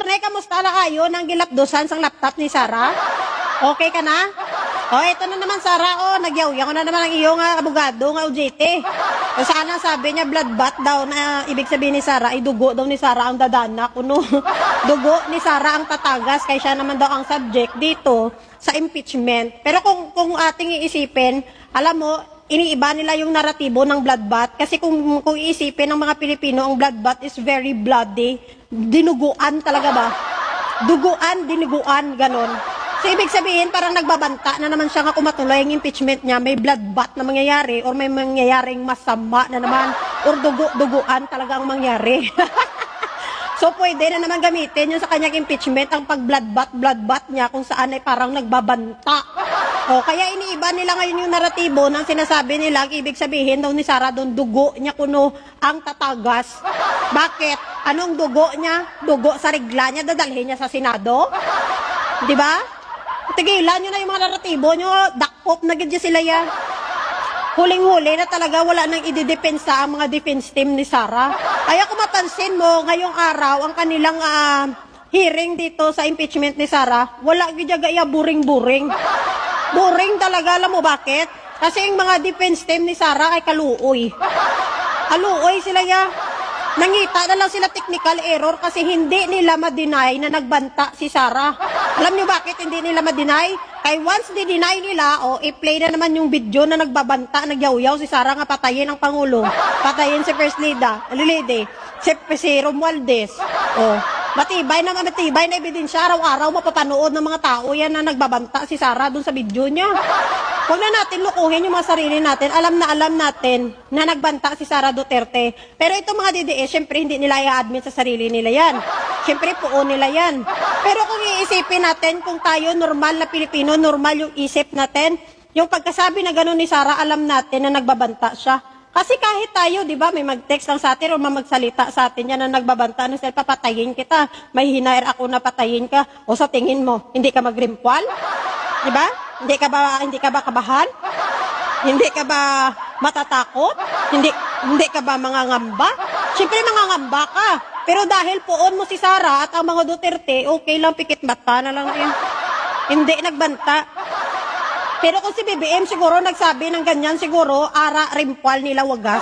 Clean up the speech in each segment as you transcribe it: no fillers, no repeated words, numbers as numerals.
attorney, kamusta na kayo nang gilapdosan sang laptop ni Sara? Okay ka na? Ito na naman, Sara, nagyaw-yaw na naman ang iyong abogado nga OJT. Sana sabi niya, bloodbath daw na ibig sabihin ni Sara, ay dugo daw ni Sara ang dadanak. Dugo ni Sara ang tatagas, kaya siya naman daw ang subject dito sa impeachment. Pero kung ating iisipin, alam mo, iniiba nila yung naratibo ng bloodbath. Kasi kung iisipin ng mga Pilipino, ang bloodbath is very bloody. Dinuguan talaga ba? Duguan, dinuguan, ganon. So, ibig sabihin, parang nagbabanta na naman siya nga kumatuloy ang impeachment niya, may bloodbath na mangyayari or may mangyayaring masama na naman or duguan talaga ang mangyari. So, pwede na naman gamitin yung sa kanyang impeachment ang pag-bloodbath niya kung saan ay parang nagbabanta. Kaya iniiba nila ngayon yung naratibo ng sinasabi nila, ibig sabihin daw ni Sara doon, dugo niya kuno ang tatagas. Bakit? Anong dugo niya? Dugo sa regla niya, dadalhin niya sa Senado? Diba? Tigilan nyo na yung mga naratibo nyo, dakpop na gidya sila ya. Huling-huli na talaga wala nang ididepensa ang mga defense team ni Sara. Kaya kung mapansin mo, ngayong araw, ang kanilang hearing dito sa impeachment ni Sara, wala gidya gaya buring-buring. Buring talaga, alam mo bakit? Kasi yung mga defense team ni Sara ay kaluoy. Kaluoy sila ya. Nangita na lang sila technical error kasi hindi nila ma-deny na nagbanta si Sara. Alam niyo bakit hindi nila ma-deny? Kaya once di-deny nila, i-play na naman yung video na nagbabanta, nagyaw-yaw si Sara nga patayin ang Pangulo. Patayin si First Lady, si Romualdez. Matibay na ebidensya, araw-araw mapapanood ng mga tao yan na nagbabanta si Sara dun sa video niya. Huwag na natin lukuhin yung mga sarili natin. Alam natin na nagbanta si Sara Duterte. Pero itong mga DDS, syempre hindi nila i-admit sa sarili nila yan. Syempre puo nila yan. Pero kung iisipin natin, kung tayo normal na Pilipino, normal yung isip natin, yung pagkasabi na gano'n ni Sara, alam natin na nagbabanta siya. Kasi kahit tayo, di ba, may mag-text lang sa atin o magsalita sa atin yan na nagbabanta na sila, papatayin kita. May hinair ako na patayin ka. O sa tingin mo, hindi ka magrimpwal? Di ba? Hindi ka ba kabahan? Hindi ka ba matatakot? Hindi ka ba mangangamba? Siyempre mangangamba ka. Pero dahil poon mo si Sara at ang mga Duterte, okay lang, pikit mata na lang yan. Hindi nagbanta. Pero kung si BBM siguro nagsabi ng ganyan, siguro ara rimpwal nila wagas.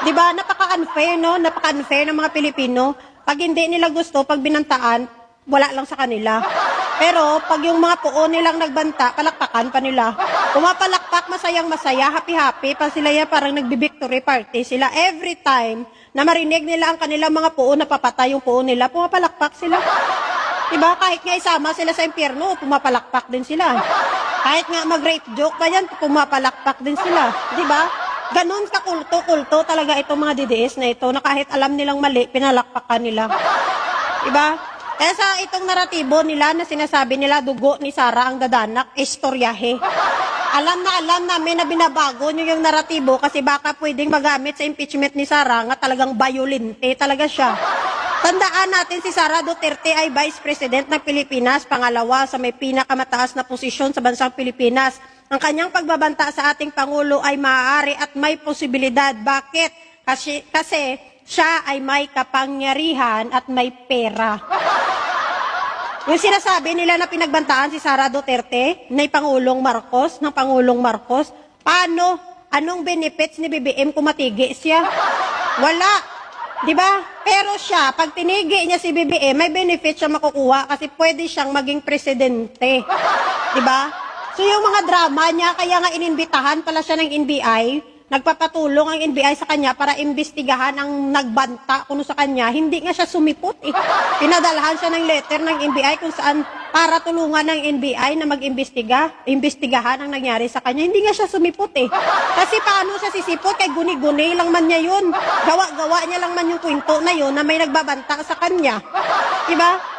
'Di ba? Napaka-unfair, no? Napaka-unfair ng mga Pilipino. Pag hindi nila gusto, pag binantaan, wala lang sa kanila. Pero pag yung mga puo nilang nagbanta, palakpakan pa nila. Pumapalakpak, masayang-masaya, happy-happy pa sila yan, parang nagbi-victory party sila. Every time na marinig nila ang kanilang mga puo na papatay yung puo nila, pumapalakpak sila. Diba? Kahit nga isama sila sa impyerno, pumapalakpak din sila. Kahit nga mag-rape joke pa yan, pumapalakpak din sila. Diba? Ganun kakulto-kulto talaga itong mga DDS na ito, na kahit alam nilang mali, pinalakpakan nila. Diba? Kaya sa itong naratibo nila na sinasabi nila dugo ni Sara ang dadanak, istoryahe. Alam namin na binabago nyo yung naratibo kasi baka pwedeng magamit sa impeachment ni Sara nga talagang violente talaga siya. Tandaan natin si Sara Duterte ay Vice President ng Pilipinas, pangalawa sa may pinakamataas na posisyon sa bansang Pilipinas. Ang kanyang pagbabanta sa ating Pangulo ay maaari at may posibilidad. Bakit? Kasi siya ay may kapangyarihan at may pera. Yung sinasabi nila na pinagbantaan si Sara Duterte ng Pangulong Marcos, paano? Anong benefits ni BBM kung matigi siya? Wala. Diba? Pero siya, pag tinigi niya si BBM, may benefit siya makukuha kasi pwede siyang maging presidente. Diba? So yung mga drama niya, kaya nga ininbitahan pala siya ng NBI, nagpapatulong ang NBI sa kanya para imbestigahan ang nagbanta kuno sa kanya. Hindi nga siya sumipot eh. Pinadalhan siya ng letter ng NBI kung saan para tulungan ng NBI na imbestigahan ang nangyari sa kanya. Hindi nga siya sumipot eh. Kasi paano siya sisipot? Kay guni-guni lang man niya yun. Gawa-gawa niya lang man yung kwento na yun na may nagbabanta sa kanya. Diba?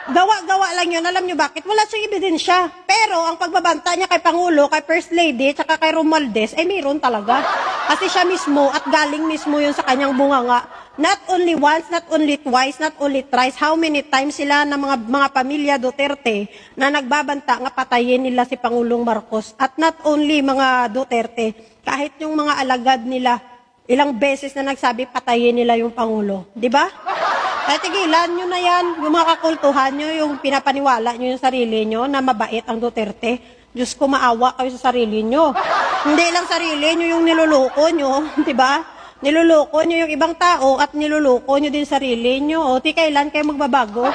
Gawa-gawa lang yun. Alam nyo bakit? Wala siyang ebidensya. Pero ang pagbabanta niya kay Pangulo, kay First Lady, tsaka kay Romualdez, ay mayroon talaga. Kasi siya mismo at galing mismo yun sa kanyang bunganga. Not only once, not only twice, not only thrice, how many times sila ng mga pamilya Duterte na nagbabanta nga patayin nila si Pangulong Marcos. At not only mga Duterte, kahit yung mga alagad nila, ilang beses na nagsabi patayin nila yung Pangulo. Di ba? Ay, tigilan nyo na yan. Yung mga kakultuhan nyo, yung pinapaniwala nyo yung sarili nyo na mabait ang Duterte. Diyos ko, maawa kayo sa sarili nyo. Hindi lang sarili nyo yung niluloko nyo, di ba? Niluloko nyo yung ibang tao at niluloko nyo din sarili nyo. O, ti kailan kayo magbabago?